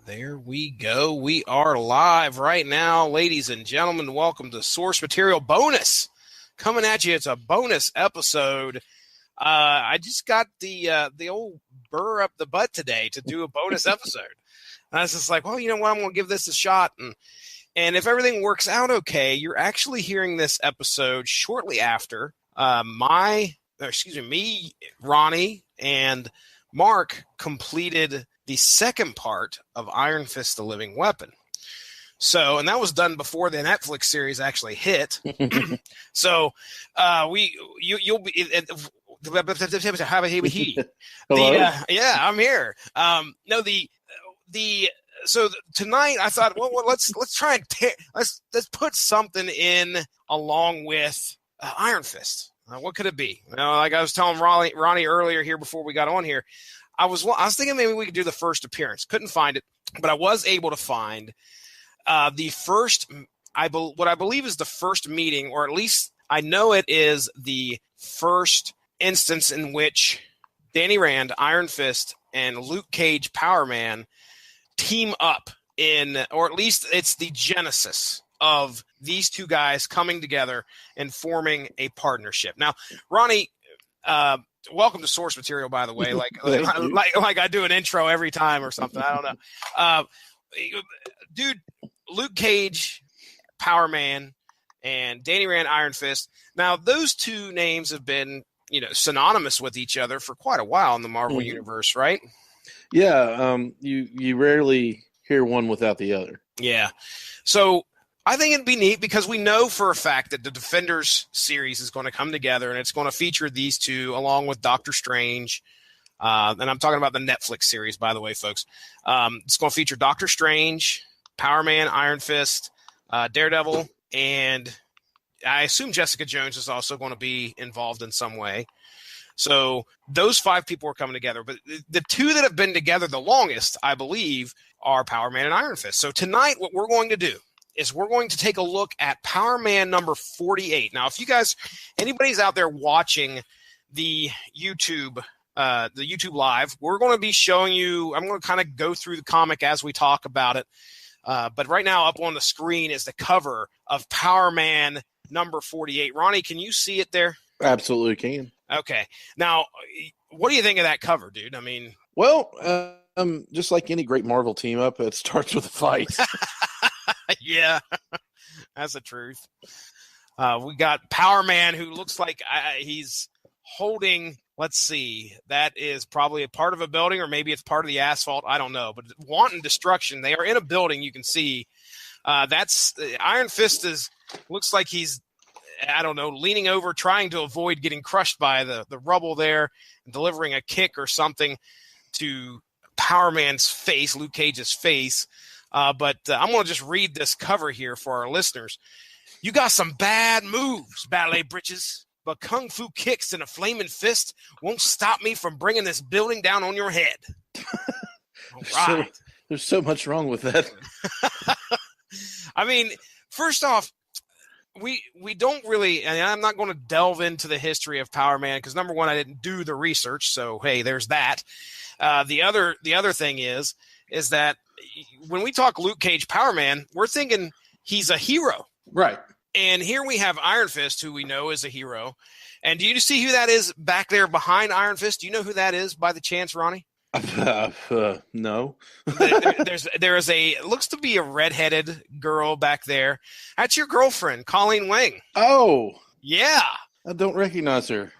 There we go. We are live right now, ladies and gentlemen. Welcome to Source Material Bonus. Coming at you. It's a bonus episode. I just got the old burr up the butt today to do a bonus episode. And I was just like, well, you know what? I'm going to give this a shot. And if everything works out okay, you're actually hearing this episode shortly after me, Ronnie, and Mark completed the second part of Iron Fist: The Living Weapon. So, and that was done before the Netflix series actually hit. So, you'll be. Hello? Yeah, I'm here. So tonight I thought, well, let's try and let's put something in along with Iron Fist. What could it be? Like I was telling Ronnie earlier here before we got on here, I was thinking maybe we could do the first appearance. Couldn't find it, but I was able to find the first. What I believe is the first meeting, or at least I know it is the first instance in which Danny Rand, Iron Fist, and Luke Cage, Power Man, team up or at least it's the genesis of these two guys coming together and forming a partnership. Now, Ronnie, welcome to Source Material, by the way. Like I do an intro every time or something. I don't know. Dude, Luke Cage, Power Man, and Danny Rand, Iron Fist. Now, those two names have been, synonymous with each other for quite a while in the Marvel universe, right? Yeah. You rarely hear one without the other. Yeah. So I think it'd be neat because we know for a fact that the Defenders series is going to come together and it's going to feature these two along with Doctor Strange. And I'm talking about the Netflix series, by the way, folks. It's going to feature Doctor Strange, Power Man, Iron Fist, Daredevil, and I assume Jessica Jones is also going to be involved in some way. So those 5 people are coming together. But the two that have been together the longest, I believe, are Power Man and Iron Fist. So tonight what we're going to do is we're going to take a look at Power Man number 48. Now, if you guys, anybody's out there watching the YouTube live, we're going to be showing you, I'm going to kind of go through the comic as we talk about it. But right now up on the screen is the cover of Power Man number 48. Ronnie, can you see it there? Absolutely can. Okay. Now, what do you think of that cover, dude? I mean, well, just like any great Marvel team up, it starts with a fight. Yeah, that's the truth. We got Power Man, who looks like he's holding, let's see, that is probably a part of a building, or maybe it's part of the asphalt. I don't know, but wanton destruction. They are in a building. You can see that's Iron Fist looks like he's, I don't know, leaning over, trying to avoid getting crushed by the rubble there and delivering a kick or something to Power Man's face, Luke Cage's face. But I'm going to just read this cover here for our listeners. You got some bad moves, ballet britches, but kung fu kicks and a flaming fist won't stop me from bringing this building down on your head. All right. There's so much wrong with that. I mean, first off, we don't really, and I'm not going to delve into the history of Power Man because, number one, I didn't do the research, so hey, there's that. The other thing is that when we talk Luke Cage, Power Man, we're thinking he's a hero. Right. And here we have Iron Fist, who we know is a hero. And do you see who that is back there behind Iron Fist? Do you know who that is by the chance, Ronnie? No. there is looks to be a redheaded girl back there. That's your girlfriend, Colleen Wing. Oh. Yeah. I don't recognize her.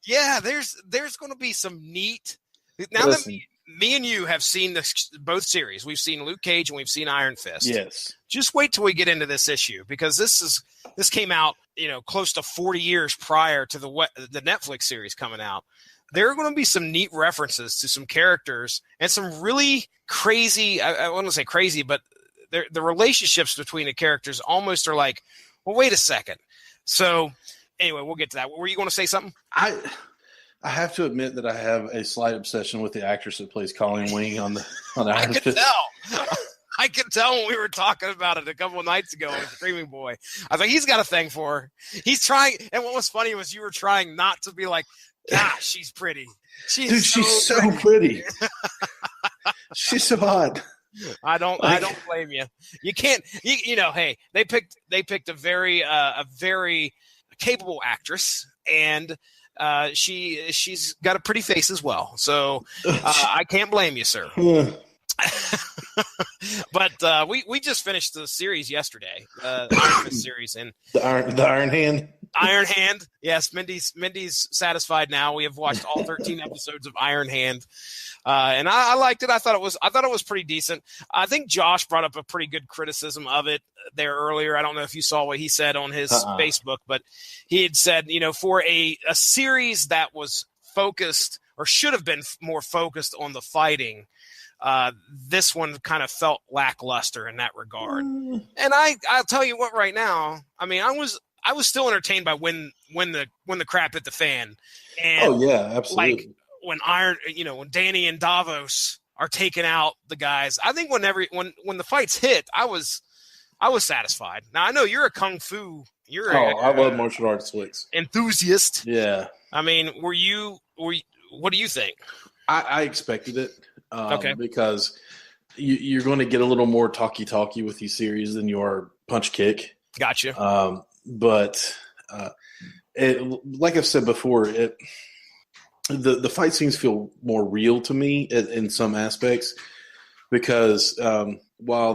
Yeah, there's going to be some neat. Now Listen. that me and you have seen both series, we've seen Luke Cage and we've seen Iron Fist. Yes. Just wait till we get into this issue because this came out, close to 40 years prior to the Netflix series coming out. There are going to be some neat references to some characters and some really crazy. I wouldn't say crazy, but the relationships between the characters almost are like, well, wait a second. So anyway, we'll get to that. Were you going to say something? I have to admit that I have a slight obsession with the actress that plays Colleen Wing on Iron I Fist. could tell. I could tell when we were talking about it a couple of nights ago with Screaming Boy. I was like, he's got a thing for her. He's trying. And what was funny was you were trying not to be like, gosh, she's pretty. She's so pretty. She's so hot. I don't blame you. You can't. Hey, they picked a very capable actress, and she's got a pretty face as well. So I can't blame you, sir. But we just finished the series yesterday, Iron Fist series, and the Iron Hand. Iron Hand, yes. Mindy's satisfied now. We have watched all 13 episodes of Iron Hand, and I liked it. I thought it was pretty decent. I think Josh brought up a pretty good criticism of it there earlier. I don't know if you saw what he said on his Facebook, but he had said, for a series that was focused or should have been more focused on the fighting. This one kind of felt lackluster in that regard. And I'll tell you what, right now, I mean, I was still entertained by when the crap hit the fan. And absolutely. Like when Danny and Davos are taking out the guys, I think when the fights hit, I was satisfied. Now I know you're a kung fu. I love martial arts flicks. Enthusiast. Yeah. I mean, what do you think? I expected it. Okay. Because you're going to get a little more talky with these series than you are punch kick. Gotcha. But like I've said before, the fight scenes feel more real to me in some aspects because while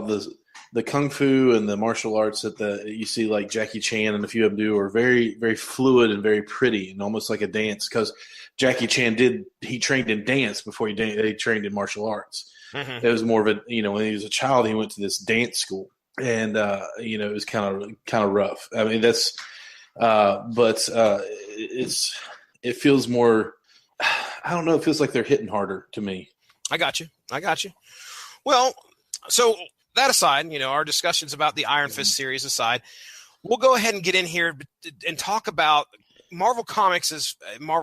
the kung fu and the martial arts that you see like Jackie Chan and a few of them do are very, very fluid and very pretty and almost like a dance because Jackie Chan he trained in dance before he trained in martial arts. Mm-hmm. It was more of a, when he was a child, he went to this dance school and, it was kind of rough. I mean, that's, but it feels more, I don't know. It feels like they're hitting harder to me. I got you. Well, so that aside, our discussions about the Iron Fist series aside, we'll go ahead and get in here and talk about Marvel Comics. Yeah,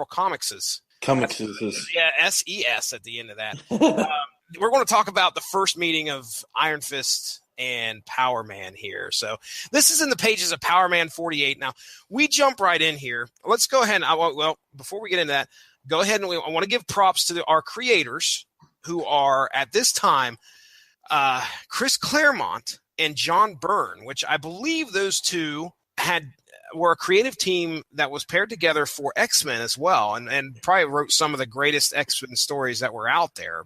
SES at the end of that. We're going to talk about the first meeting of Iron Fist and Power Man here. So this is in the pages of Power Man 48. Now, we jump right in here. Let's go ahead and, before we get into that, go ahead and I want to give props to our creators who are, at this time, Chris Claremont and John Byrne, which I believe those two were a creative team that was paired together for X-Men as well, and probably wrote some of the greatest X-Men stories that were out there.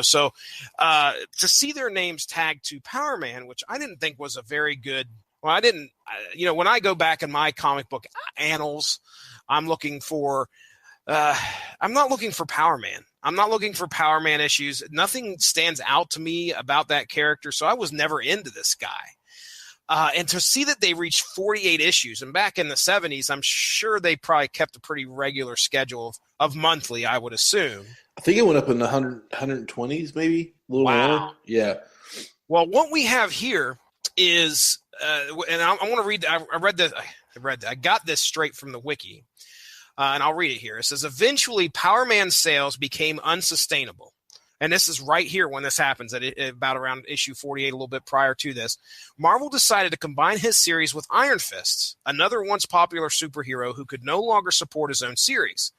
So to see their names tagged to Power Man, which I didn't think was a very good. Well, when I go back in my comic book annals, I'm not looking for Power Man. I'm not looking for Power Man issues. Nothing stands out to me about that character, so I was never into this guy. And to see that they reached 48 issues, and back in the 70s, I'm sure they probably kept a pretty regular schedule of monthly, I would assume. I think it went up in the 120s, maybe a little more. Yeah. Well, what we have here is, and I want to read. I got this straight from the wiki, and I'll read it here. It says, eventually, Power Man sales became unsustainable. And this is right here when this happens, about around issue 48, a little bit prior to this. Marvel decided to combine his series with Iron Fist, another once popular superhero who could no longer support his own series,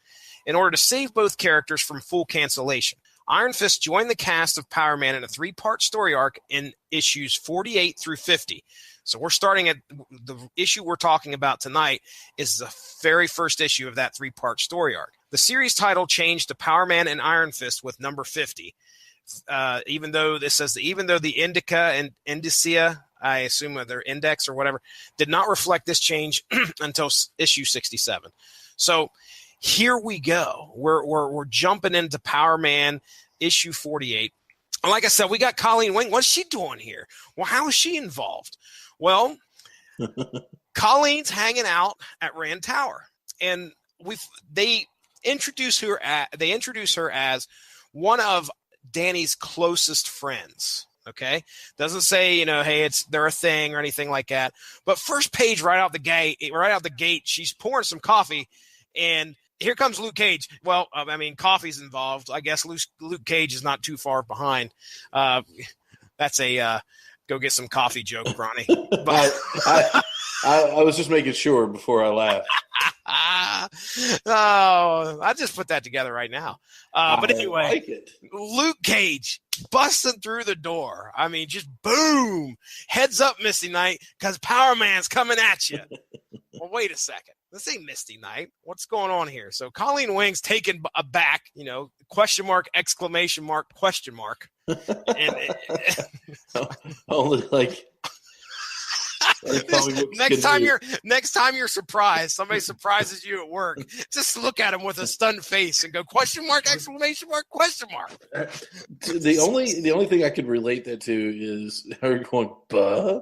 in order to save both characters from full cancellation. Iron Fist joined the cast of Power Man in a 3-part story arc in issues 48 through 50. So we're starting at the issue we're talking about tonight is the very first issue of that 3-part story arc. The series title changed to Power Man and Iron Fist with number 50. Even though the Indica and Indicia, I assume their index or whatever, did not reflect this change until issue 67. So here we go. We're jumping into Power Man issue 48. Like I said, we got Colleen Wing. What's she doing here? Well, how is she involved? Well, Colleen's hanging out at Rand Tower, and they introduce her as one of Danny's closest friends. Okay, doesn't say hey, they're a thing or anything like that. But first page right out the gate, she's pouring some coffee, and here comes Luke Cage. Well, coffee's involved. I guess Luke Cage is not too far behind. That's a go get some coffee joke, Ronnie. But I was just making sure before I laughed. Oh, I just put that together right now. But anyway, like it. Luke Cage busting through the door. I mean, just boom. Heads up, Misty Knight, because Power Man's coming at you. Well, wait a second. This ain't Misty Knight. What's going on here? So Colleen Wing's taken aback, question mark, exclamation mark, question mark. And only like next time you're surprised, somebody surprises you at work, just look at him with a stunned face and go question mark, exclamation mark, question mark. The only thing I could relate that to is her going, "Buh."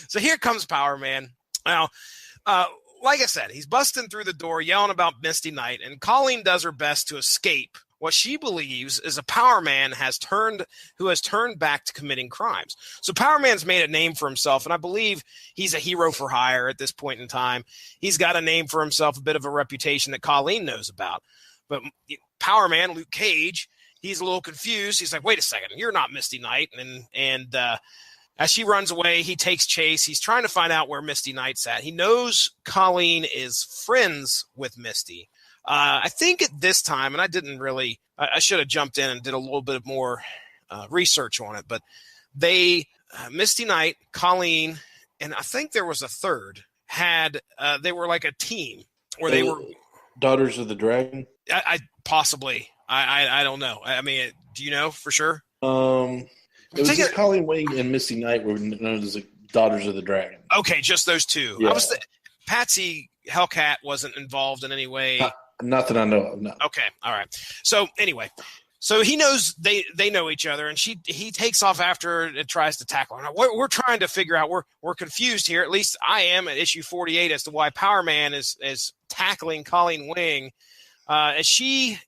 So here comes Power Man. Now, like I said, he's busting through the door, yelling about Misty Knight, and Colleen does her best to escape what she believes is a Power Man who has turned back to committing crimes. So Power Man's made a name for himself, and I believe he's a hero for hire at this point in time. He's got a name for himself, a bit of a reputation that Colleen knows about. But Power Man, Luke Cage, he's a little confused. He's like, wait a second, you're not Misty Knight. And as she runs away, he takes chase. He's trying to find out where Misty Knight's at. He knows Colleen is friends with Misty. I think at this time, and I should have jumped in and did a little bit more research on it, but Misty Knight, Colleen, and I think there was a third, they were like a team where they were Daughters of the Dragon. I possibly, I don't know. I mean, do you know for sure? It was just Colleen Wing and Misty Knight were known as the Daughters of the Dragon. Okay, just those two. Yeah. Patsy Hellcat wasn't involved in any way. Not that I know of, no. Okay, all right. So anyway, he knows they know each other, and he takes off after her and tries to tackle her. Now, we're trying to figure out. We're confused here. At least I am at issue 48 as to why Power Man is tackling Colleen Wing as she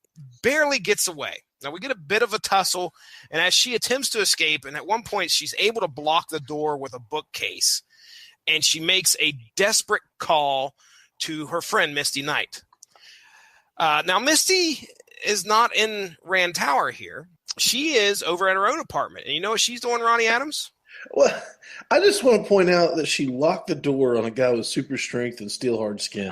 barely gets away. Now, we get a bit of a tussle, and as she attempts to escape, and at one point she's able to block the door with a bookcase, and she makes a desperate call to her friend Misty Knight. Now, Misty is not in Rand Tower here. She is over at her own apartment. And you know what she's doing, Ronnie Adams? Well, I just want to point out that she locked the door on a guy with super strength and steel hard skin.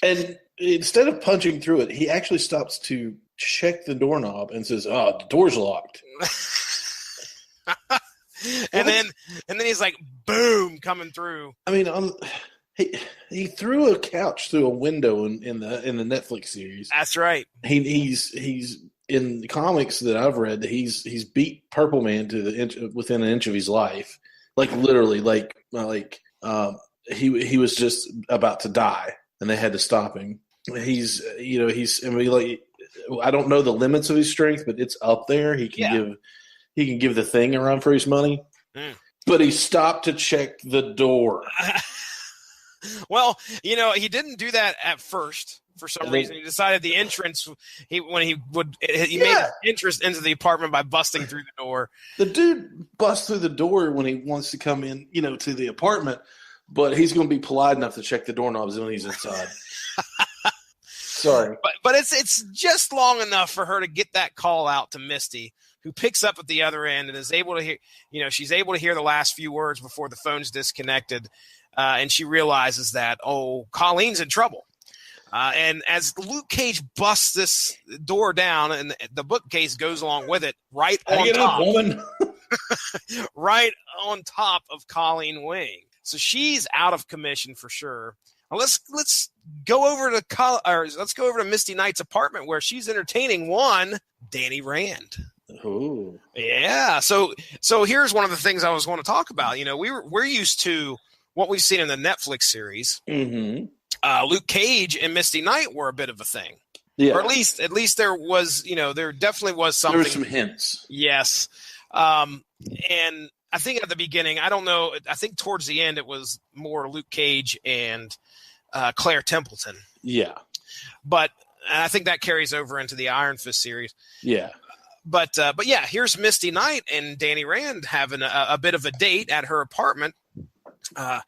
And instead of punching through it, he actually stops to check the doorknob and says, "Oh, the door's locked." and then he's like, boom, coming through. I mean, he threw a couch through a window in the Netflix series. That's right. He's in the comics that I've read. He's beat Purple Man to within an inch of his life, like literally, he was just about to die, and they had to stop him. I don't know the limits of his strength, but it's up there. He can give the thing a run for his money. But he stopped to check the door. Well, he didn't do that at first. For some reason, he decided the entrance. He made entrance into the apartment by busting through the door. The dude busts through the door when he wants to come in, to the apartment, but he's going to be polite enough to check the doorknobs when he's inside. Sorry, but it's just long enough for her to get that call out to Misty, who picks up at the other end and is able to hear. She's able to hear the last few words before the phone's disconnected. And she realizes that, Colleen's in trouble. And as Luke Cage busts this door down and the bookcase goes along with it, right on top of Colleen Wing. So she's out of commission for sure. Now let's go over to Misty Knight's apartment where she's entertaining one Danny Rand. Ooh. Yeah. So here's one of the things I was going to talk about. We're used to what we've seen in the Netflix series. Mm-hmm. Luke Cage and Misty Knight were a bit of a thing. Yeah. Or at least there was, there definitely was something. There were some hints. Yes. And I think at the beginning, I don't know, I think towards the end it was more Luke Cage and Claire Templeton. Yeah. But I think that carries over into the Iron Fist series. Yeah. But yeah, here's Misty Knight and Danny Rand having a bit of a date at her apartment. Let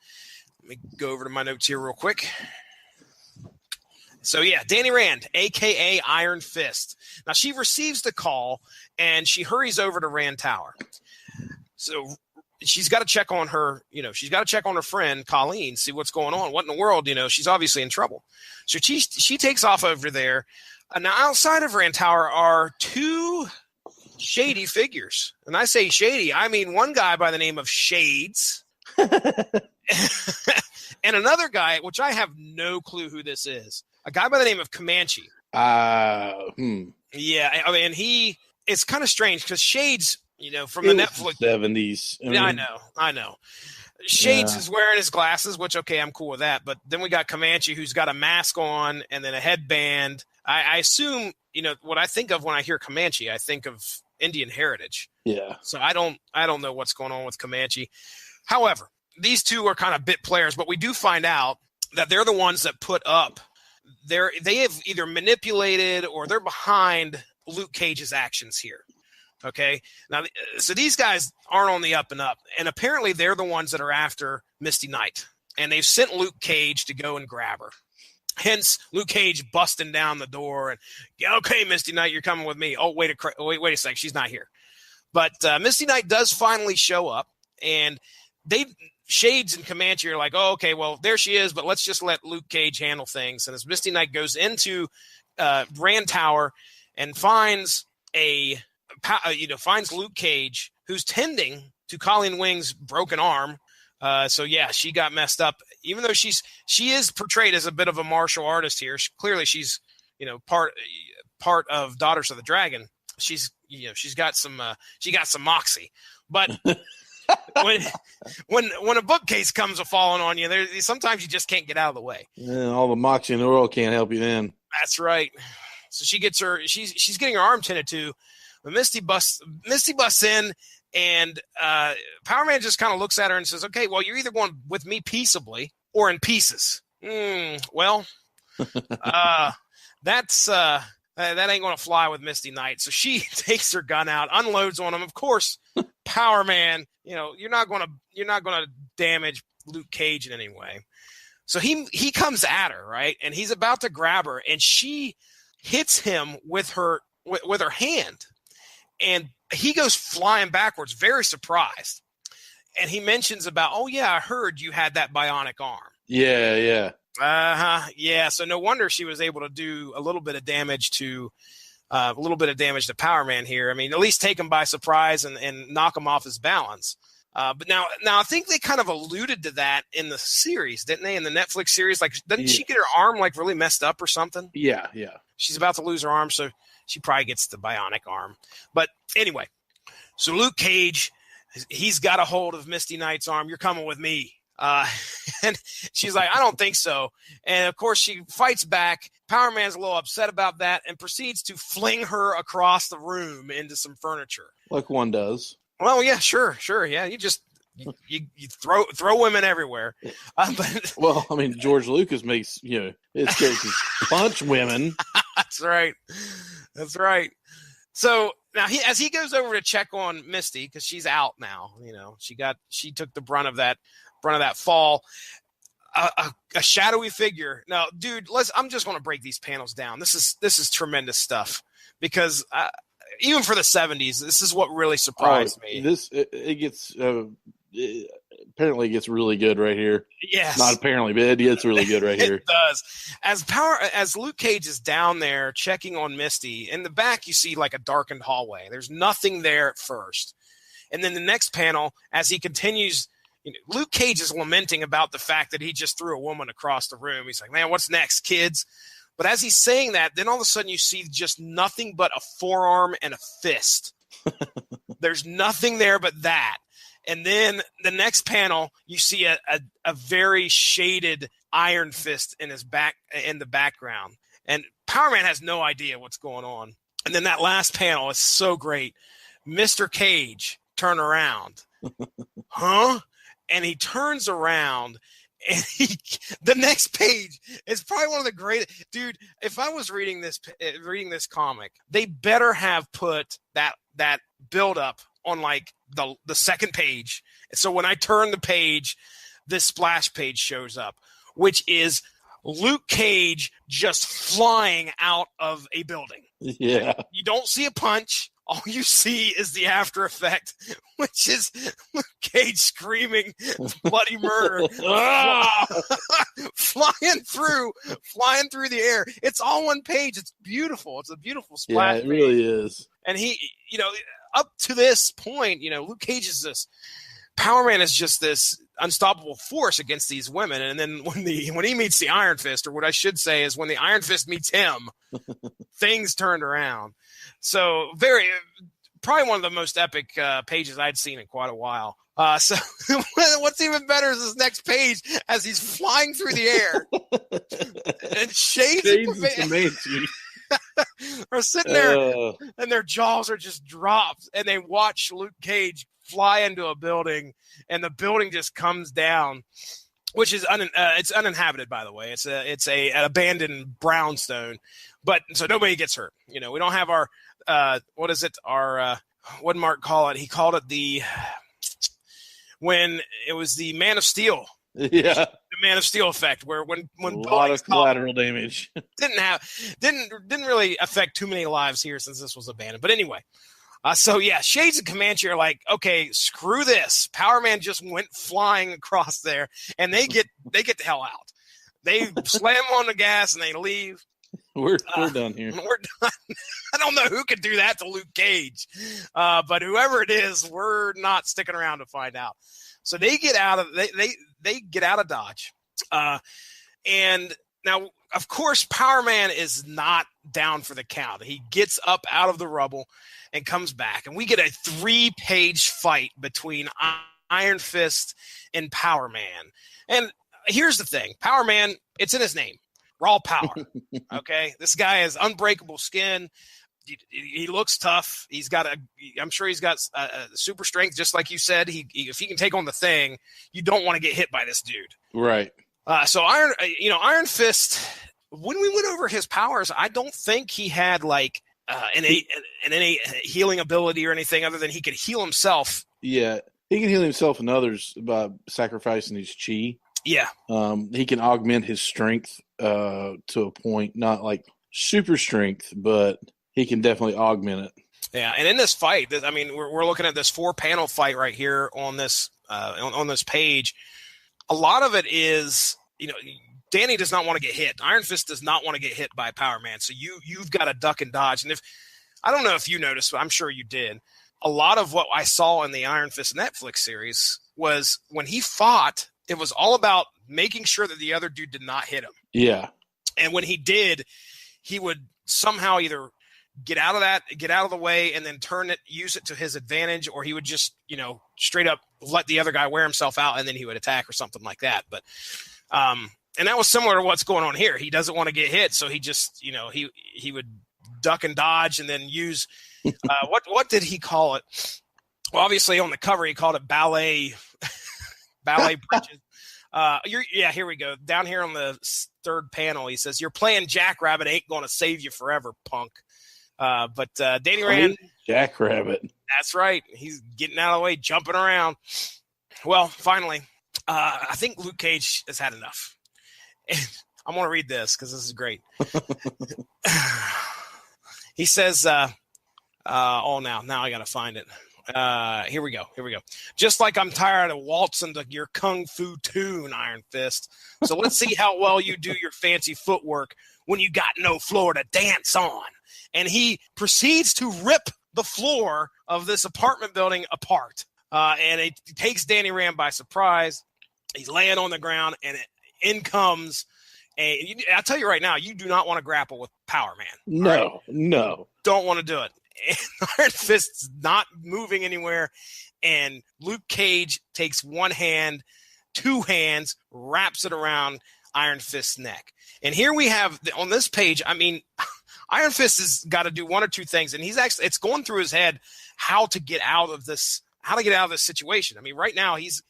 me go over to my notes here real quick. So yeah, Danny Rand, a.k.a. Iron Fist. Now she receives the call and she hurries over to Rand Tower. So she's got to check on her, she's got to check on her friend, Colleen, see what's going on. What in the world, she's obviously in trouble. So she takes off over there. Now, outside of Rand Tower are two shady figures. And I say shady, I mean one guy by the name of Shades and another guy, which I have no clue who this is, a guy by the name of Comanche. Yeah, I mean, it's kind of strange because Shades, from the Netflix 70s. I know. Shades is wearing his glasses, which, okay, I'm cool with that. But then we got Comanche, who's got a mask on and then a headband. I assume, what I think of when I hear Comanche, I think of Indian heritage. Yeah. So I don't know what's going on with Comanche. However, these two are kind of bit players, but we do find out that they're the ones that put up. They have either manipulated or they're behind Luke Cage's actions here. Okay. Now, so these guys aren't on the up and up, and apparently they're the ones that are after Misty Knight, and they've sent Luke Cage to go and grab her. Hence, Luke Cage busting down the door and, okay, Misty Knight, you're coming with me. Oh, wait a sec, she's not here. But Misty Knight does finally show up, and Shades and Comanche are like, oh, okay, well, there she is, but let's just let Luke Cage handle things. And as Misty Knight goes into Rand Tower and finds finds Luke Cage, who's tending to Colleen Wing's broken arm. So yeah, she got messed up. Even though she is portrayed as a bit of a martial artist here, clearly she's part of Daughters of the Dragon. She's got some moxie, but. when a bookcase comes a falling on you, sometimes you just can't get out of the way. Yeah, all the moxie in the world can't help you then. That's right. So she gets she's getting her arm tended to, but Misty busts in, and Power Man just kind of looks at her and says, "Okay, well, you're either going with me peaceably or in pieces." Well, that ain't going to fly with Misty Knight. So she takes her gun out, unloads on him. Of course, Power Man, you're not going to damage Luke Cage in any way. So he comes at her, right? And he's about to grab her, and she hits him with her hand. And he goes flying backwards, very surprised. And he mentions about, oh yeah, I heard you had that bionic arm. Yeah. Yeah. So no wonder she was able to do a little bit of damage to Power Man here. I mean, at least take him by surprise and knock him off his balance. But now I think they kind of alluded to that in the series, didn't they? In the Netflix series, like, doesn't she get her arm like really messed up or something? Yeah. She's about to lose her arm, so she probably gets the bionic arm. But anyway, so Luke Cage, he's got a hold of Misty Knight's arm. You're coming with me. And she's like, I don't think so. And of course she fights back. Power Man's a little upset about that and proceeds to fling her across the room into some furniture. Like one does. Well, yeah, sure. Yeah. You throw women everywhere. But well, I mean, George Lucas makes, his characters punch women. That's right. So now as he goes over to check on Misty, because she's out now, she took the brunt of that fall. A shadowy figure. Now, dude, I'm just going to break these panels down. This is tremendous stuff because even for the 70s, this is what really surprised me. Apparently it gets really good right here. Yes. Not apparently, but it gets really good right here. It does. As Luke Cage is down there checking on Misty, in the back you see like a darkened hallway. There's nothing there at first. And then the next panel, as he continues, Luke Cage is lamenting about the fact that he just threw a woman across the room. He's like, man, what's next, kids? But as he's saying that, then all of a sudden you see just nothing but a forearm and a fist. There's nothing there but that. And then the next panel, you see a very shaded iron fist in the background. And Power Man has no idea what's going on. And then that last panel is so great. Mr. Cage, turn around. Huh? And he turns around, and the next page is probably one of the greatest. Dude, if I was reading this comic, they better have put that build up on like the second page. So when I turn the page, this splash page shows up, which is Luke Cage just flying out of a building. Yeah. You don't see a punch. all you see is the after effect, which is Luke Cage screaming bloody murder, flying through the air. It's all one page. It's beautiful. It's a beautiful splash. Yeah, it really is. And he, up to this point, Luke Cage is this. Power Man is just this unstoppable force against these women. And then when he meets the Iron Fist, or what I should say is when the Iron Fist meets him, things turned around. So probably one of the most epic pages I'd seen in quite a while. So what's even better is this next page as he's flying through the air and Shady Comanche are sitting there and their jaws are just dropped and they watch Luke Cage fly into a building and the building just comes down, which is it's uninhabited, by the way. It's an abandoned brownstone, but so nobody gets hurt. We don't have our what is it? Our what did Mark call it? He called it when it was the Man of Steel. Yeah, the Man of Steel effect, where when a lot of collateral damage didn't really affect too many lives here since this was abandoned. But anyway, so yeah, Shades and Comanche are like, okay, screw this. Power Man just went flying across there, and they get the hell out. They slam on the gas and they leave. We're done here. We're done. I don't know who could do that to Luke Cage, but whoever it is, we're not sticking around to find out. So they get out of they get out of Dodge, and now of course Power Man is not down for the count. He gets up out of the rubble and comes back, and we get a 3-page fight between Iron Fist and Power Man. And here's the thing: Power Man, it's in his name. Raw power. Okay. This guy has unbreakable skin. He looks tough. I'm sure he's got super strength, just like you said. If he can take on the Thing, you don't want to get hit by this dude. Right. So Iron Fist, when we went over his powers, I don't think he had like an innate healing ability or anything other than he could heal himself. Yeah. He can heal himself and others by sacrificing his chi. Yeah. He can augment his strength to a point, not like super strength, but he can definitely augment it. Yeah, and in this fight, I mean, we're looking at this 4-panel fight right here on this on this page. A lot of it is, Danny does not want to get hit. Iron Fist does not want to get hit by Power Man, so you've got to duck and dodge. And I don't know if you noticed, but I'm sure you did. A lot of what I saw in the Iron Fist Netflix series was when he fought, it was all about making sure that the other dude did not hit him. Yeah. And when he did, he would somehow either get out of the way and then use it to his advantage, or he would just, straight up let the other guy wear himself out and then he would attack or something like that. But, and that was similar to what's going on here. He doesn't want to get hit. So he just, he would duck and dodge and then use, what did he call it? Well, obviously on the cover, he called it ballet bridges. Here we go. Down here on the 3rd panel, he says, "You're playing Jackrabbit ain't going to save you forever, punk." But Danny Rand, Jackrabbit. That's right. He's getting out of the way, jumping around. Well, finally, I think Luke Cage has had enough. And I'm going to read this because this is great. He says, now I got to find it. Here we go. Just like I'm tired of waltzing to your kung fu tune, Iron Fist. So let's see how well you do your fancy footwork when you got no floor to dance on. And he proceeds to rip the floor of this apartment building apart. And it takes Danny Rand by surprise. He's laying on the ground, and in comes I'll tell you right now, you do not want to grapple with Power Man. No. Don't want to do it. And Iron Fist's not moving anywhere, and Luke Cage takes one hand, 2 hands, wraps it around Iron Fist's neck. And here we have, on this page, I mean, Iron Fist has got to do one or two things, and it's going through his head how to get out of this situation. I mean, right now, his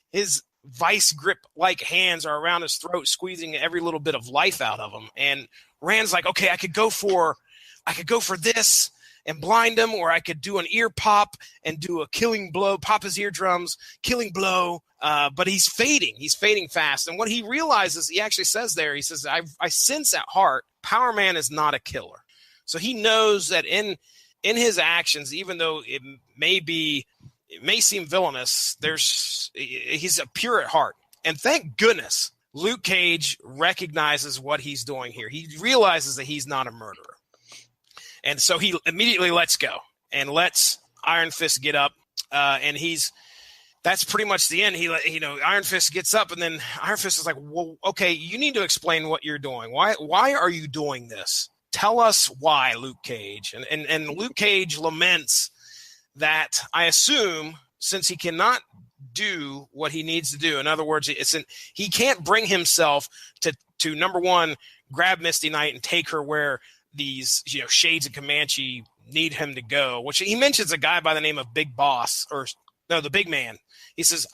vice grip-like hands are around his throat, squeezing every little bit of life out of him. And Rand's like, okay, I could go for this and blind him, or I could do an ear pop and do a killing blow, pop his eardrums, killing blow. But he's fading. He's fading fast. And what he realizes, he actually says there, he says, I sense at heart, Power Man is not a killer. So he knows that in in his actions, even though it may seem villainous, he's a pure at heart. And thank goodness Luke Cage recognizes what he's doing here. He realizes that he's not a murderer. And so he immediately lets go and lets Iron Fist get up. And that's pretty much the end. Iron Fist gets up, and then Iron Fist is like, well, okay, you need to explain what you're doing. Why are you doing this? Tell us why, Luke Cage. And Luke Cage laments that, I assume, since he cannot do what he needs to do, in other words, he can't bring himself to number one, grab Misty Knight and take her where these Shades of Comanche need him to go, which he mentions a guy by the name of Big Boss, the Big Man. He says,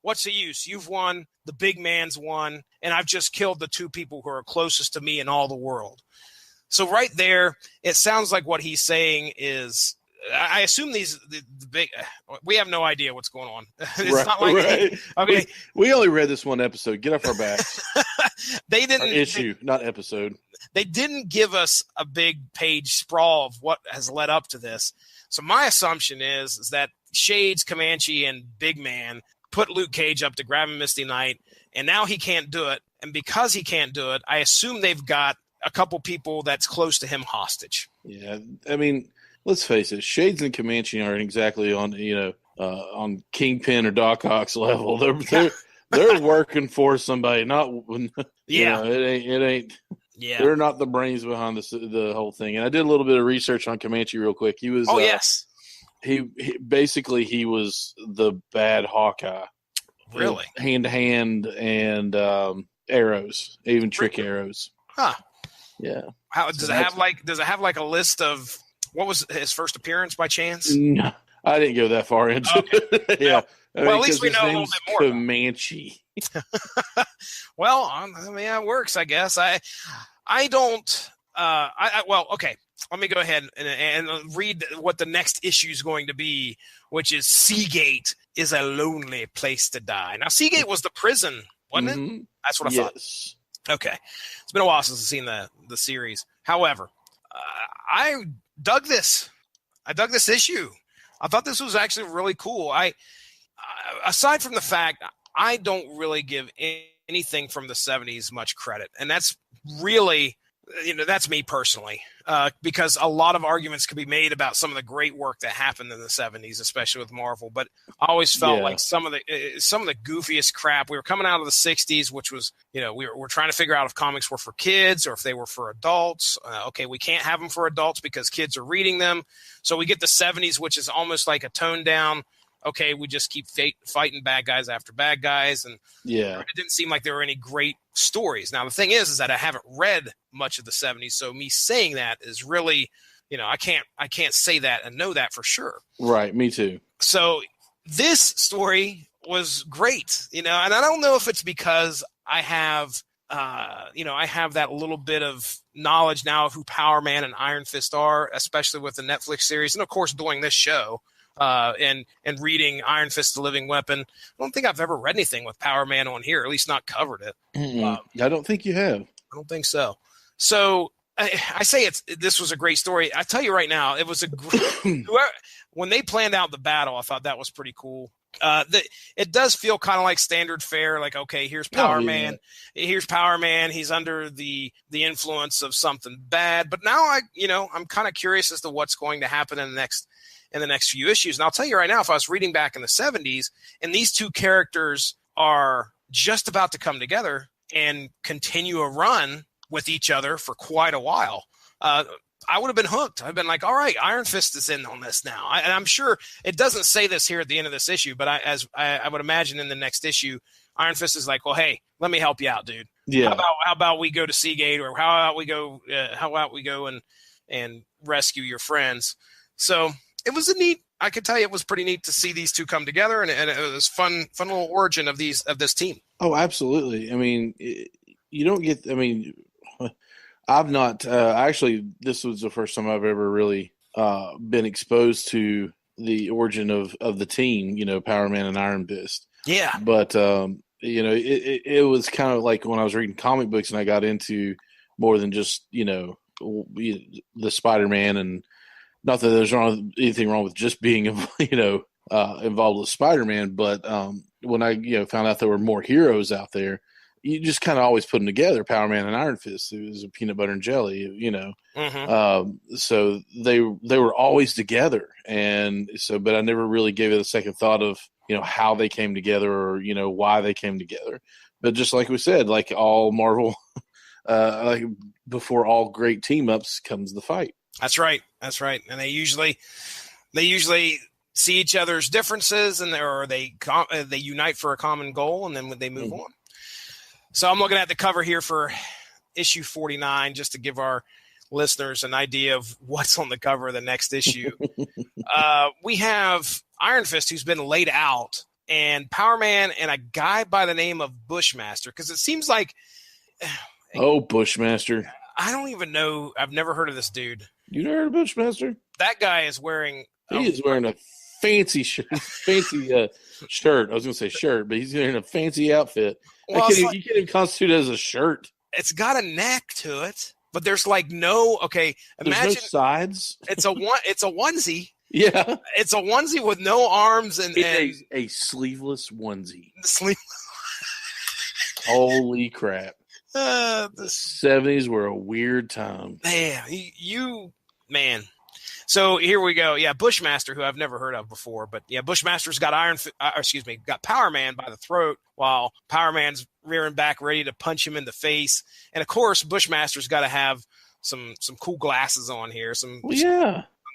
what's the use? You've won, the Big Man's won, and I've just killed the two people who are closest to me in all the world. So right there, it sounds like what he's saying is, I assume the big, we have no idea what's going on. It's not like, right. Okay. We only read this one episode. Get off our backs. They didn't. Issue, not episode. They didn't give us a big page sprawl of what has led up to this. So my assumption is that Shades, Comanche, and Big Man put Luke Cage up to grab Misty Knight, and now he can't do it. And because he can't do it, I assume they've got a couple people that's close to him hostage. Yeah, I mean, let's face it, Shades and Comanche aren't exactly on on Kingpin or Doc Ock's level. They're working for somebody, not yeah. It ain't. Yeah, they're not the brains behind the whole thing. And I did a little bit of research on Comanche real quick. He was. Yes. He basically was the bad Hawkeye. Really, hand to hand and arrows, even trick arrows. Huh. Yeah. How does it have like a list of what was his first appearance by chance? No, I didn't go that far into it. Yeah. Well, at least we know a little bit more. Comanche. Well, I mean, it works, I guess. I don't. Well, okay. Let me go ahead and read what the next issue is going to be, which is Seagate is a lonely place to die. Now, Seagate was the prison, wasn't it? That's what I thought. Okay. It's been a while since I've seen the series. However, I dug this. I dug this issue. I thought this was actually really cool. Aside from the fact I don't really give anything from the 70s much credit, and that's really, that's me personally, because a lot of arguments could be made about some of the great work that happened in the 70s, especially with Marvel. But I always felt like some of the goofiest crap. We were coming out of the 60s, which was, we're trying to figure out if comics were for kids or if they were for adults. Okay, we can't have them for adults because kids are reading them. So we get the 70s, which is almost like a toned down. Okay, we just keep fighting bad guys after bad guys, and it didn't seem like there were any great stories. Now the thing is that I haven't read much of the 70s, so me saying that is really, I can't say that and know that for sure. Right, me too. So this story was great, and I don't know if it's because I have, I have that little bit of knowledge now of who Power Man and Iron Fist are, especially with the Netflix series, and of course doing this show. And reading Iron Fist: The Living Weapon. I don't think I've ever read anything with Power Man on here, or at least not covered it. I don't think you have. I don't think so. So I say this was a great story. I tell you right now, it was when they planned out the battle, I thought that was pretty cool. It does feel kind of like standard fare. Like, okay, here's Power Man. Here's Power Man. He's under the influence of something bad. But now I'm kind of curious as to what's going to happen in the next few issues. And I'll tell you right now, if I was reading back in the 70s and these two characters are just about to come together and continue a run with each other for quite a while, I would have been hooked. I've been like, all right, Iron Fist is in on this now. And I'm sure it doesn't say this here at the end of this issue, but I would imagine in the next issue, Iron Fist is like, well, hey, let me help you out, dude. Yeah. How about we go to Seagate, or how about we go and rescue your friends? So it was I could tell you it was pretty neat to see these two come together, and it was fun little origin of this team. Oh, absolutely. I mean, you don't get, I've not, actually, this was the first time I've ever really been exposed to the origin of the team, Power Man and Iron Fist. Yeah. But, it was kind of like when I was reading comic books and I got into more than just, the Spider-Man and not that there's anything wrong with just being, involved with Spider-Man, but when I, found out there were more heroes out there, you just kind of always put them together, Power Man and Iron Fist. It was a peanut butter and jelly, So they were always together. And so, but I never really gave it a second thought of, how they came together or, why they came together. But just like we said, like all Marvel, like before all great team ups comes the fight. That's right. And they usually see each other's differences and they unite for a common goal, and then they move on. So I'm looking at the cover here for issue 49, just to give our listeners an idea of what's on the cover of the next issue. We have Iron Fist, who's been laid out, and Power Man and a guy by the name of Bushmaster, because it seems like Bushmaster. I don't even know. I've never heard of this dude. You never heard of Bushmaster? That guy is wearing. He is wearing a fancy shirt. Shirt. I was going to say shirt, but he's wearing a fancy outfit. Well, you can't even constitute it as a shirt. It's got a neck to it, but there's like no. Okay, imagine there's no sides. It's a onesie. Yeah, it's a onesie with no arms and a sleeveless onesie. Holy crap! The 70s were a weird time. Man. So here we go. Yeah, Bushmaster, who I've never heard of before, but yeah, Bushmaster's got got Power Man by the throat, while Power Man's rearing back, ready to punch him in the face. And of course, Bushmaster's got to have some cool glasses on here.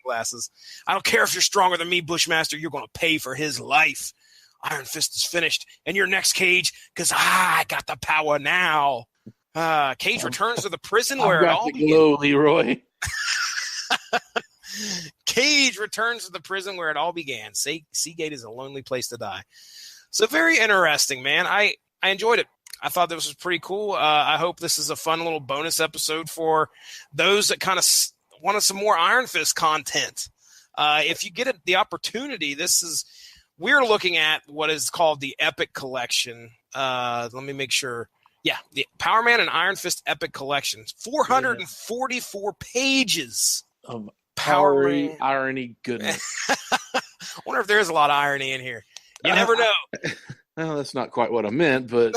Glasses. I don't care if you're stronger than me, Bushmaster. You're going to pay for his life. Iron Fist is finished, and your next Cage, because I got the power now. Cage returns to the prison where it all began. Leroy. Cage returns to the prison where it all began. Seagate is a lonely place to die. So very interesting, man. I enjoyed it. I thought this was pretty cool. I hope this is a fun little bonus episode for those that kind of wanted some more Iron Fist content. If you get the opportunity, we're looking at what is called the Epic Collection. Let me make sure. Yeah, the Power Man and Iron Fist Epic Collection. 444 pages of power irony goodness. I wonder if there is a lot of irony in here. You never know. Well, that's not quite what I meant, but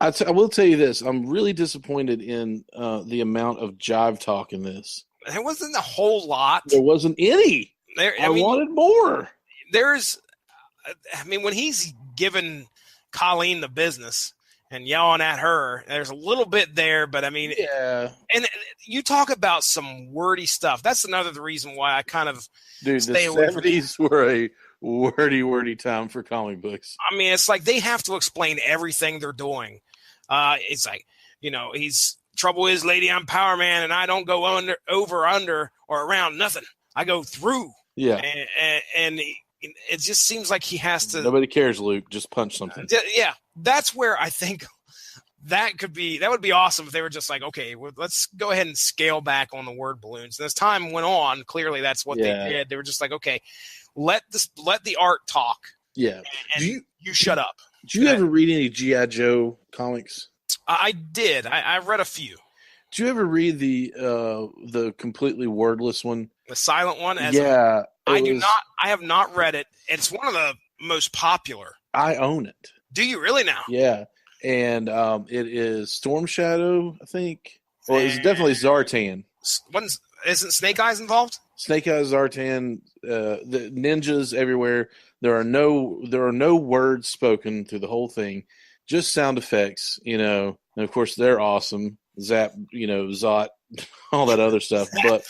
I will tell you this. I'm really disappointed in the amount of jive talk in this. There wasn't a whole lot. There wasn't any. I wanted more. When he's given Colleen the business and yelling at her, there's a little bit there, but yeah. And you talk about some wordy stuff. That's another reason why I kind of stay away from it. The 70s were a wordy time for comic books. It's like they have to explain everything they're doing. It's like, trouble is, lady, I'm Power Man, and I don't go under or around nothing. I go through. Yeah. And it just seems like he has to. Nobody cares, Luke. Just punch something. Yeah, that's where I think that would be awesome if they were just like, okay, let's go ahead and scale back on the word balloons. And as time went on, clearly that's what they did. They were just like, okay, let the art talk. Yeah. And you shut up. Did you ever read any G.I. Joe comics? I did. I read a few. Did you ever read the completely wordless one? The silent one? I have not read it. It's one of the most popular. I own it. Do you really now? Yeah. And it is Storm Shadow, I think. Well, it's definitely Zartan. Isn't Snake Eyes involved? Snake Eyes, Zartan, the ninjas everywhere. There are no words spoken through the whole thing. Just sound effects, and of course they're awesome. Zap, Zot, all that other stuff. But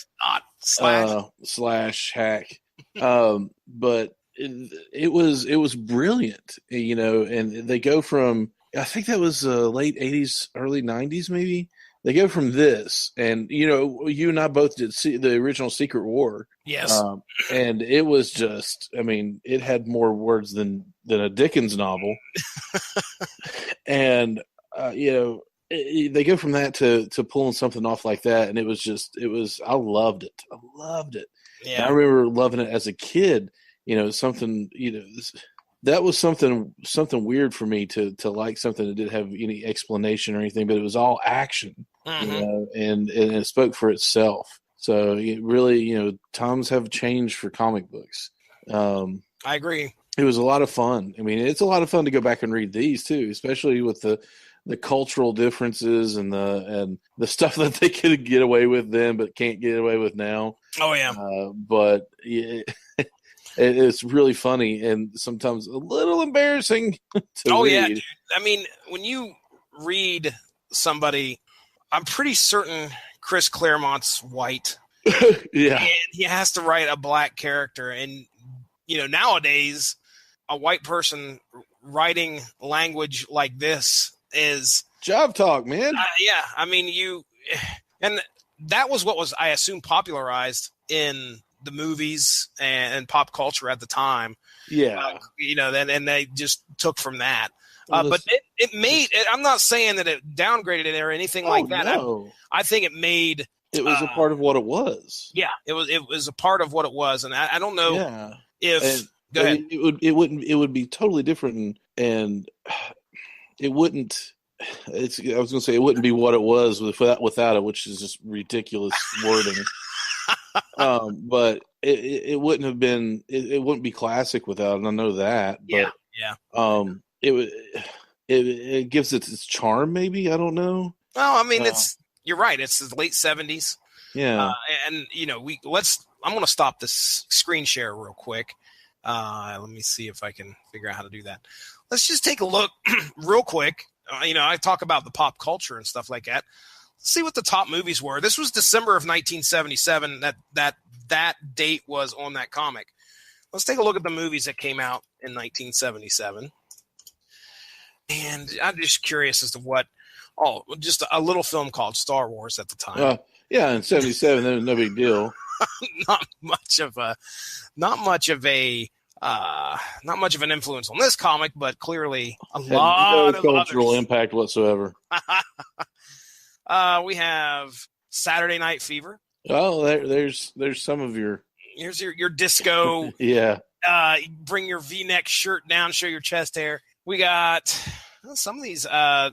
slash hack. But it was brilliant, and they go from, I think that was late 80s, early 90s maybe. They go from this, and you and I both did see the original Secret War. Yes. And it was just, it had more words than a Dickens novel. And they go from that to pulling something off like that, and I loved it. Yeah. And I remember loving it as a kid. Something, that was something weird for me to like something that didn't have any explanation or anything, but it was all action, mm-hmm. And it spoke for itself. So it really, times have changed for comic books. I agree. It was a lot of fun. I mean, it's a lot of fun to go back and read these too, especially with the cultural differences and the stuff that they could get away with then, but can't get away with now. Oh yeah. But it's really funny and sometimes a little embarrassing to read. Yeah, dude. I mean, when you read somebody, I'm pretty certain Chris Claremont's white. Yeah. And he has to write a black character. And, nowadays, a white person writing language like this is job talk, man. Yeah. I mean, and that was what was, I assume, popularized in the movies and pop culture at the time. Yeah. And they just took from that. But it made it, I'm not saying that it downgraded it or anything like that. No. I think it made it was a part of what it was. Yeah, it was a part of what it was, and I don't know if go ahead. It would be totally different, and it wouldn't. I was going to say it wouldn't be what it was without it, which is just ridiculous wording. But it wouldn't have been. It wouldn't be classic without it. I know that. But, it gives it its charm. Maybe I don't know. Well, I mean, you're right. It's the late 70s. Yeah, and I'm going to stop this screen share real quick. Let me see if I can figure out how to do that. Let's just take a look real quick. I talk about the pop culture and stuff like that. Let's see what the top movies were. This was December of 1977. That date was on that comic. Let's take a look at the movies that came out in 1977. And I'm just curious as to what. Oh, just a little film called Star Wars at the time. Yeah, in 77, that was no big deal. Not much of an influence on this comic, but clearly a lot of cultural others. Impact whatsoever. We have Saturday Night Fever. Oh, there's some of your. Here's your disco. Yeah. Bring your V-neck shirt down, show your chest hair. We got some of these. I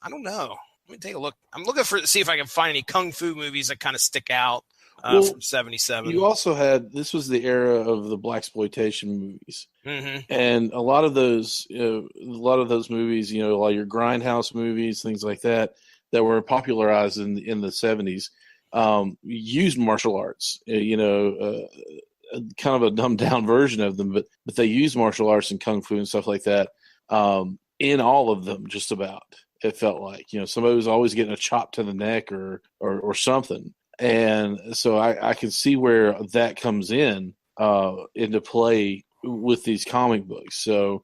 don't know. Let me take a look. I'm looking to see if I can find any kung fu movies that kind of stick out from 77. You also had, this was the era of the blaxploitation movies, and a lot of those movies, like your Grindhouse movies, things like that were popularized in the 70s, used martial arts. Kind of a dumbed down version of them, but they used martial arts and kung fu and stuff like that in all of them, just about. It felt like somebody was always getting a chop to the neck or something, and so I can see where that comes into play with these comic books. So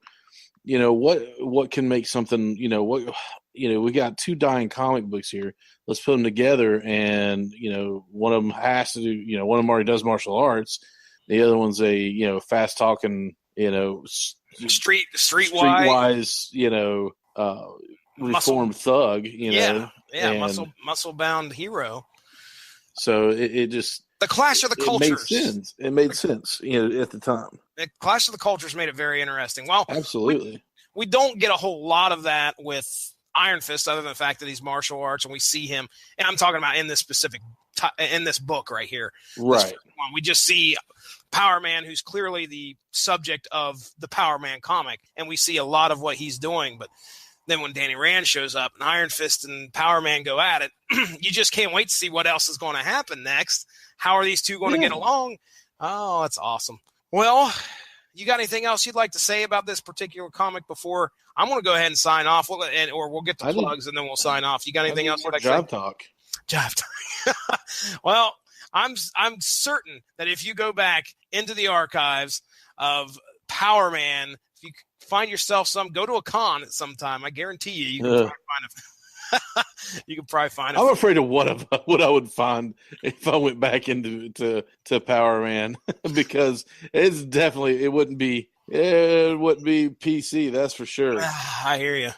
what can make something we got two dying comic books here. Let's put them together, and one of them has to do one of them already does martial arts. The other one's a fast talking streetwise reformed thug, muscle bound hero. So it just the clash of the cultures. It made sense, at the time. The clash of the cultures made it very interesting. Well, absolutely. We don't get a whole lot of that with Iron Fist, other than the fact that he's martial arts, and we see him. And I'm talking about in this specific in this book right here. Right. We just see Power Man, who's clearly the subject of the Power Man comic, and we see a lot of what he's doing. But then when Danny Rand shows up and Iron Fist and Power Man go at it, you just can't wait to see what else is going to happen next. How are these two going to get along? Oh, that's awesome. Well, you got anything else you'd like to say about this particular comic before I'm going to go ahead and sign off, or we'll get the plugs and then we'll sign off. You got anything else you'd like to say? Job talk. Well, I'm certain that if you go back into the archives of Power Man, if you find yourself go to a con at some time, I guarantee you can probably find it. You can probably find it. I'm afraid of what I would find if I went back into Power Man because it wouldn't be PC, that's for sure. I hear you.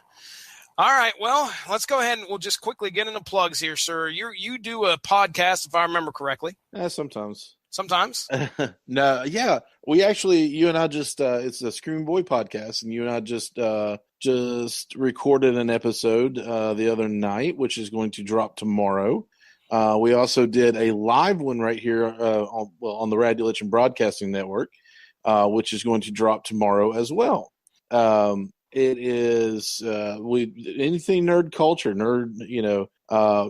All right, well, let's go ahead and we'll just quickly get into plugs here, sir. You do a podcast, if I remember correctly. Sometimes. No, yeah. We actually, you and I just, it's a Scream Boy podcast, and you and I just recorded an episode the other night, which is going to drop tomorrow. We also did a live one right here on the Radulation Broadcasting Network, which is going to drop tomorrow as well. It is anything nerd culture,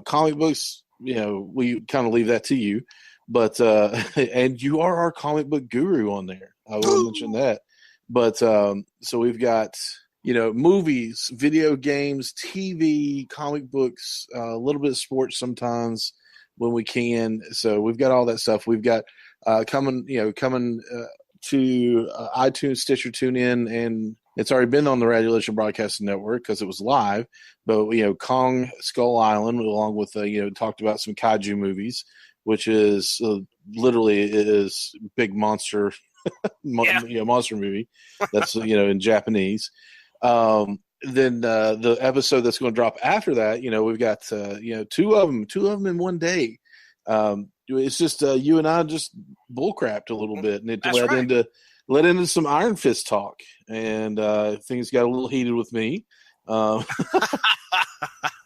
comic books. We kind of leave that to you, but and you are our comic book guru on there. I will mention that. But so we've got movies, video games, TV, comic books, a little bit of sports sometimes when we can. So we've got all that stuff. We've got coming to iTunes, Stitcher, TuneIn, and it's already been on the Radulation Broadcasting Network because it was live. But Kong Skull Island, along with talked about some kaiju movies, which is literally is big monster, monster movie. That's in Japanese. Then the episode that's going to drop after that, we've got two of them in one day. It's just you and I just bullcrapped a little bit, and it led into some Iron Fist talk, and things got a little heated with me.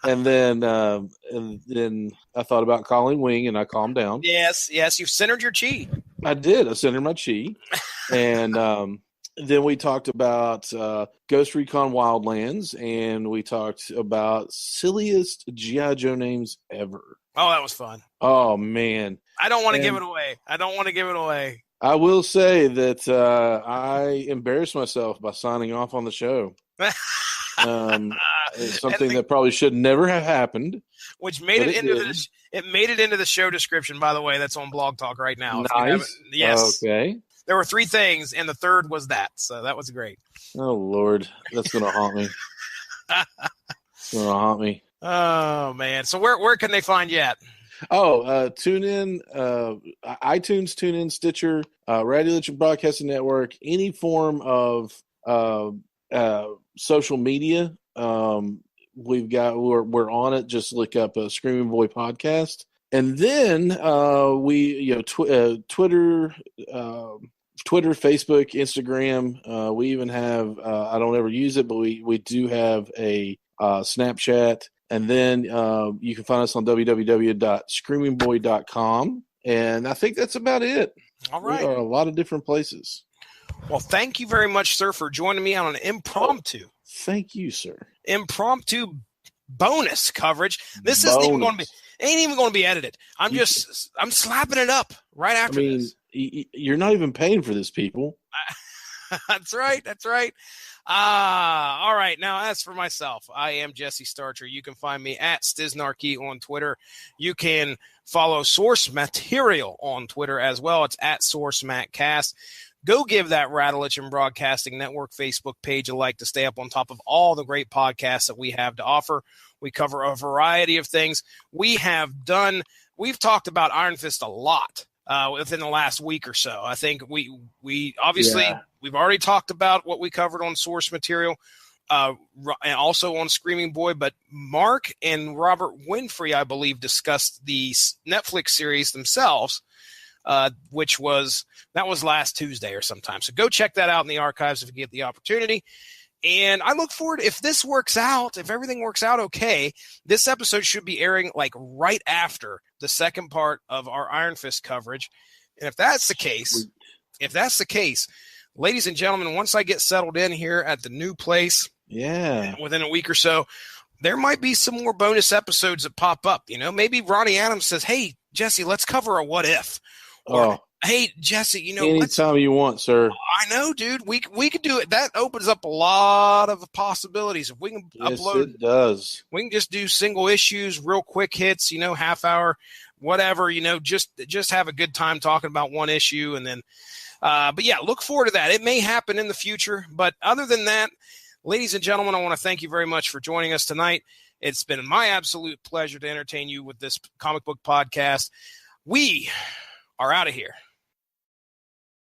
And then I thought about Colleen Wing, and I calmed down. Yes, you've centered your chi. I did. I centered my chi, and then we talked about Ghost Recon Wildlands, and we talked about silliest G.I. Joe names ever. Oh, that was fun. Oh, man. I don't want to give it away. I will say that I embarrassed myself by signing off on the show. It's something that probably should never have happened. Which made it into the show description, by the way. That's on Blog Talk right now. Nice. Yes. Okay. There were 3 things, and the third was that. So that was great. Oh, Lord. That's going to haunt me. It's going to haunt me. Oh, man. So where can they find you at? Tune in, iTunes, tune in, Stitcher, Radulation Broadcasting Network, any form of social media. We're on it. Just look up a Screaming Boy Podcast. And then Twitter, Facebook, Instagram. We even have I don't ever use it, but we do have a Snapchat. And then you can find us on www.screamingboy.com. And I think that's about it. All right. We are a lot of different places. Well, thank you very much, sir, for joining me on an impromptu. Thank you, sir. Impromptu bonus coverage. This ain't even going to be edited. I'm slapping it up right after this. You're not even paying for this, people. That's right. All right. Now, as for myself, I am Jesse Starcher. You can find me at Stiznarkey on Twitter. You can follow Source Material on Twitter as well. It's at SourceMatCast. Go give that Radulation Broadcasting Network Facebook page a like to stay up on top of all the great podcasts that we have to offer. We cover a variety of things. We've talked about Iron Fist a lot within the last week or so. I think we obviously we've already talked about what we covered on Source Material and also on Screaming Boy, but Mark and Robert Winfrey, I believe, discussed the Netflix series themselves, which was last Tuesday or sometime. So go check that out in the archives if you get the opportunity. And I look forward, if everything works out okay, this episode should be airing like right after the second part of our Iron Fist coverage. And if that's the case, ladies and gentlemen, once I get settled in here at the new place, within a week or so, there might be some more bonus episodes that pop up. Maybe Ronnie Adams says, "Hey, Jesse, let's cover a what if." Or, hey, Jesse, anytime you want, sir. I know, dude. We could do it. That opens up a lot of possibilities. If we can upload, it does. We can just do single issues, real quick hits. Half hour, whatever. Just have a good time talking about one issue, and then. But yeah, look forward to that. It may happen in the future, but other than that, ladies and gentlemen, I want to thank you very much for joining us tonight. It's been my absolute pleasure to entertain you with this comic book podcast. We are out of here.